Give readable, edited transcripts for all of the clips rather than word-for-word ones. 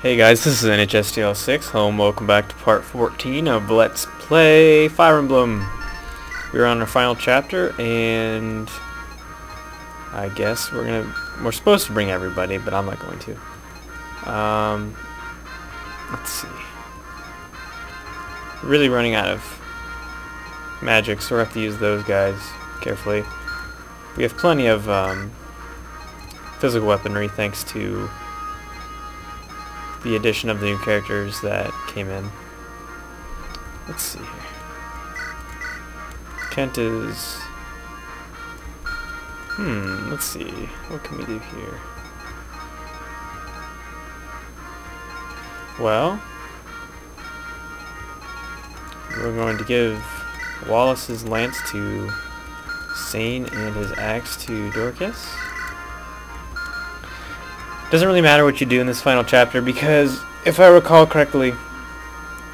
Hey guys, this is NHSTL6 home. Welcome back to part 14 of Let's Play Fire Emblem. We're on our final chapter, and I guess we're supposed to bring everybody, but I'm not going to. Let's see. We're really running out of magic, so we'll have to use those guys carefully. We have plenty of physical weaponry thanks to the addition of the new characters that came in. Let's see here. Kent is... let's see. What can we do here? Well, we're going to give Wallace's lance to Sane and his axe to Dorcas. Doesn't really matter what you do in this final chapter because, if I recall correctly,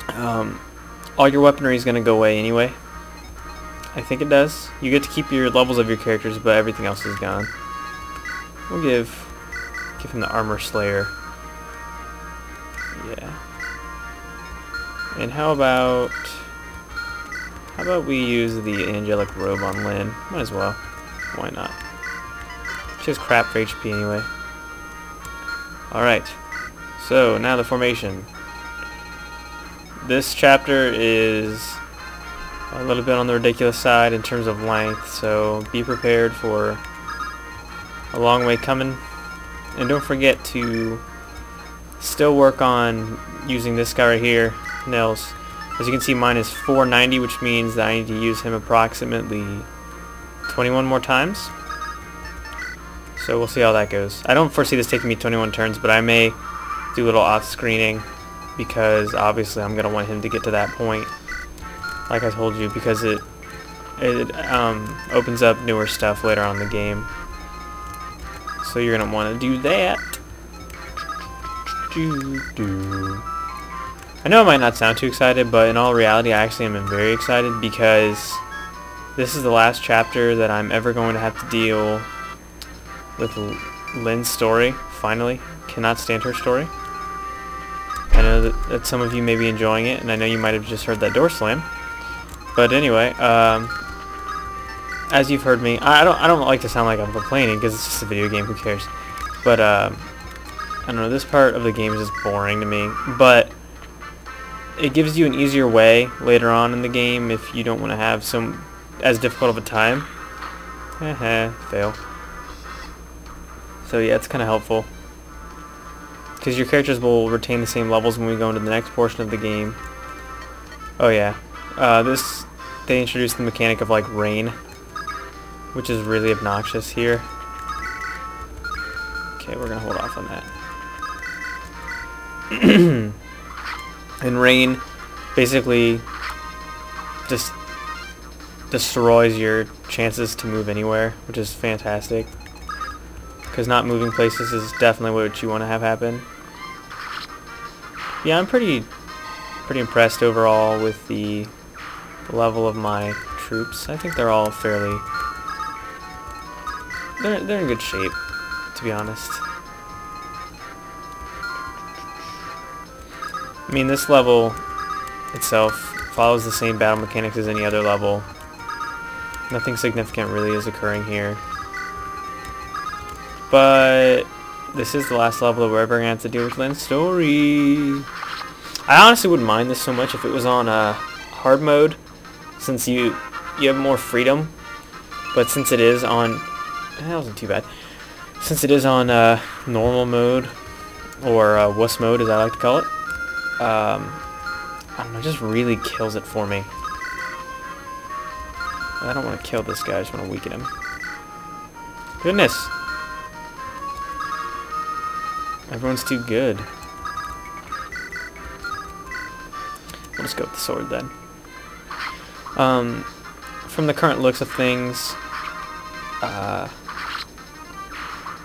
all your weaponry is going to go away anyway. I think it does. You get to keep your levels of your characters, but everything else is gone. We'll give him the Armor Slayer. Yeah. And how about we use the Angelic Robe on Lynn? Might as well. Why not? She has crap for HP anyway. Alright, so now the formation. This chapter is a little bit on the ridiculous side in terms of length, so be prepared for a long way coming. And don't forget to still work on using this guy right here, Nels. As you can see, mine is 490, which means that I need to use him approximately 21 more times. So we'll see how that goes. I don't foresee this taking me 21 turns, but I may do a little off-screening because obviously I'm going to want him to get to that point, like I told you, because it opens up newer stuff later on in the game. So you're going to want to do that. I know I might not sound too excited, but in all reality I actually am very excited because this is the last chapter that I'm ever going to have to deal with Lynn's story, finally. Cannot stand her story. I know that some of you may be enjoying it, and I know you might have just heard that door slam. But anyway, as you've heard me, I don't like to sound like I'm complaining because it's just a video game, who cares? But I don't know, this part of the game is just boring to me, but it gives you an easier way later on in the game if you don't want to have as difficult of a time. Fail. So yeah, it's kind of helpful because your characters will retain the same levels when we go into the next portion of the game. Oh yeah, they introduced the mechanic of like rain, which is really obnoxious here. Okay, we're gonna hold off on that. And rain basically just destroys your chances to move anywhere, which is fantastic. Because not moving places is definitely what you want to have happen. Yeah, I'm pretty impressed overall with the level of my troops. I think they're all fairly... They're in good shape, to be honest. I mean, this level itself follows the same battle mechanics as any other level. Nothing significant really is occurring here. But this is the last level that we're ever going to have to deal with Lynn's story. I honestly wouldn't mind this so much if it was on hard mode, since you have more freedom. But since it is on... that wasn't too bad. Since it is on normal mode, or wuss mode as I like to call it, I don't know, it just really kills it for me. I don't want to kill this guy, I just want to weaken him. Goodness! Everyone's too good. We'll just go with the sword then. From the current looks of things,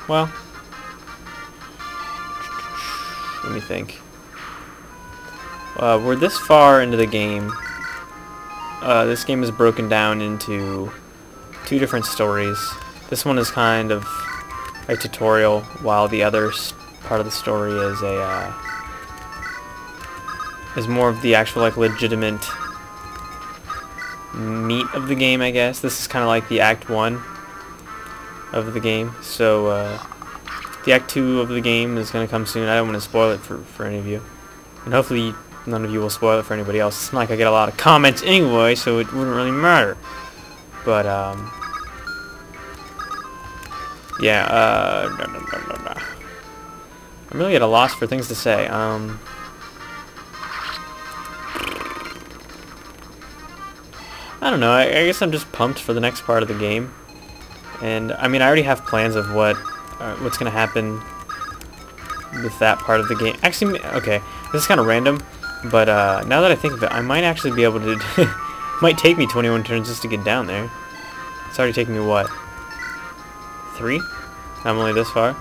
well, let me think. We're this far into the game. This game is broken down into 2 different stories. This one is kind of a tutorial, while the other part of the story is a is more of the actual like legitimate meat of the game, I guess. This is kind of like the Act 1 of the game. So the Act 2 of the game is going to come soon. I don't want to spoil it for any of you. And hopefully none of you will spoil it for anybody else. It's not like I get a lot of comments anyway, so it wouldn't really matter. But, yeah, I'm really at a loss for things to say. I don't know, I guess I'm just pumped for the next part of the game. And, I mean, I already have plans of what's going to happen with that part of the game. Actually, okay, this is kind of random, but now that I think of it, I might actually be able to... might take me 21 turns just to get down there. It's already taken me, what? 3? I'm only this far.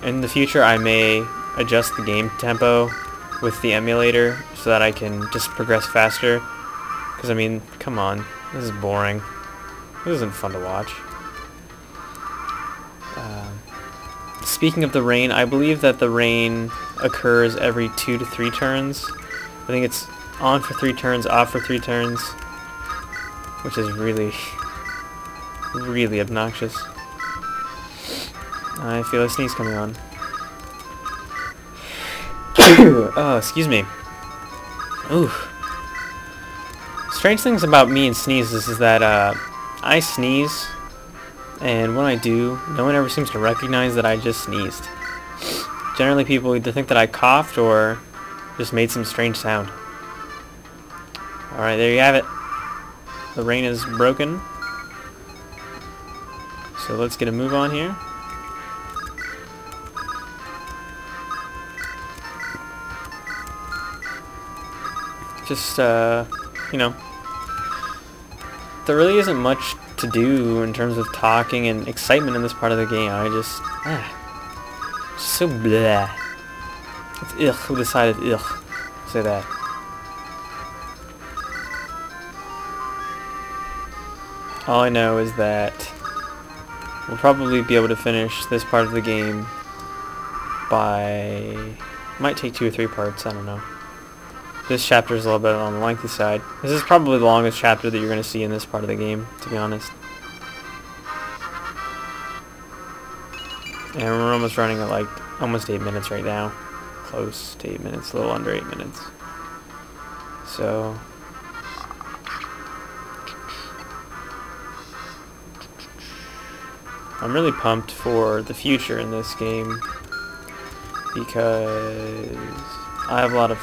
In the future, I may adjust the game tempo with the emulator so that I can just progress faster. Because, I mean, come on. This is boring. This isn't fun to watch. Speaking of the rain, I believe that the rain occurs every 2 to 3 turns. I think it's on for 3 turns, off for 3 turns. Which is really, really obnoxious. I feel a sneeze coming on. Oh, excuse me. Ooh. Strange things about me and sneezes is that I sneeze, and when I do, no one ever seems to recognize that I just sneezed. Generally, people either think that I coughed or just made some strange sound. Alright, there you have it. The rain is broken. So let's get a move on here. Just, you know, there really isn't much to do in terms of talking and excitement in this part of the game. I just, so blah. It's ugh. Who decided ugh? Say that. All I know is that we'll probably be able to finish this part of the game by... might take 2 or 3 parts, I don't know. This chapter is a little bit on the lengthy side. This is probably the longest chapter that you're going to see in this part of the game, to be honest. And we're almost running at like almost 8 minutes right now. Close to 8 minutes, a little under 8 minutes. So... I'm really pumped for the future in this game because I have a lot of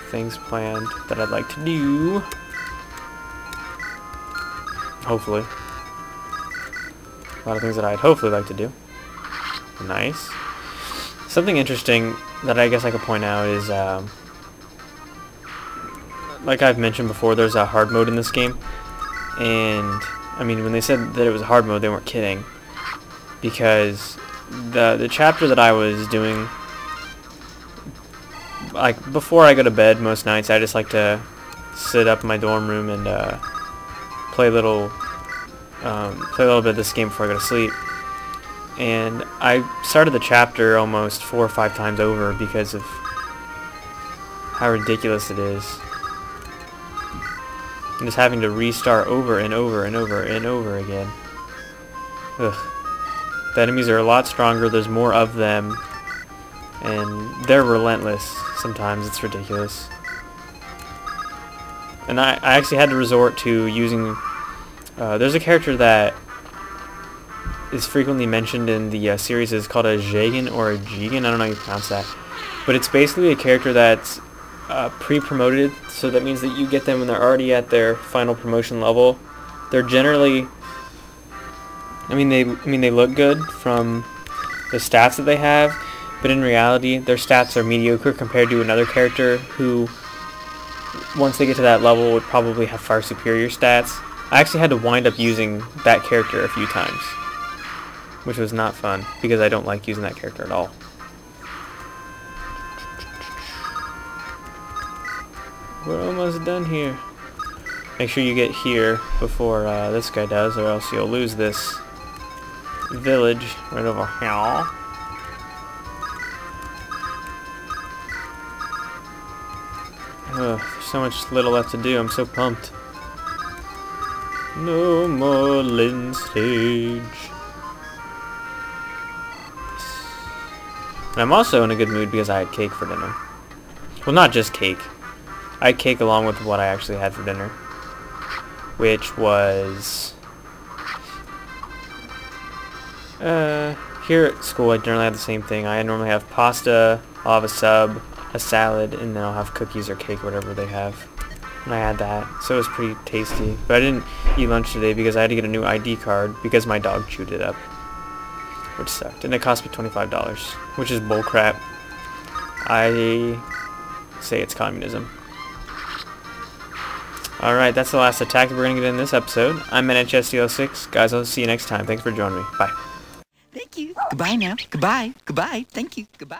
things planned that I'd like to do. Hopefully. A lot of things that I'd hopefully like to do. Nice. Something interesting that I guess I could point out is, like I've mentioned before, there's a hard mode in this game. And, I mean, when they said that it was a hard mode, they weren't kidding. Because the chapter that I was doing, like before I go to bed most nights, I just like to sit up in my dorm room and play a little bit of this game before I go to sleep. And I started the chapter almost 4 or 5 times over because of how ridiculous it is. I'm just having to restart over and over and over and over again. Ugh. The enemies are a lot stronger, there's more of them, and they're relentless sometimes. It's ridiculous. And I actually had to resort to using... there's a character that is frequently mentioned in the series. It's called a Jagan or a Jigan, I don't know how you pronounce that. But it's basically a character that's pre-promoted, so that means that you get them when they're already at their final promotion level. They're generally... I mean, they look good from the stats that they have, but in reality, their stats are mediocre compared to another character who, once they get to that level, would probably have far superior stats. I actually had to wind up using that character a few times, which was not fun, because I don't like using that character at all. We're almost done here. Make sure you get here before this guy does, or else you'll lose this village right over here. Ugh, there's so much little left to do. I'm so pumped. No more Lynn stage. And I'm also in a good mood because I had cake for dinner. Well, not just cake. I had cake along with what I actually had for dinner, which was here at school I generally have the same thing. I normally have pasta, I'll have a sub, a salad, and then I'll have cookies or cake or whatever they have. And I had that, so it was pretty tasty. But I didn't eat lunch today because I had to get a new ID card because my dog chewed it up, which sucked. And it cost me $25, which is bullcrap. I say it's communism. Alright, that's the last attack that we're going to get in this episode. I'm NHSDL6. Guys, I'll see you next time. Thanks for joining me. Bye. Thank you. Goodbye now. Goodbye. Goodbye. Thank you. Goodbye.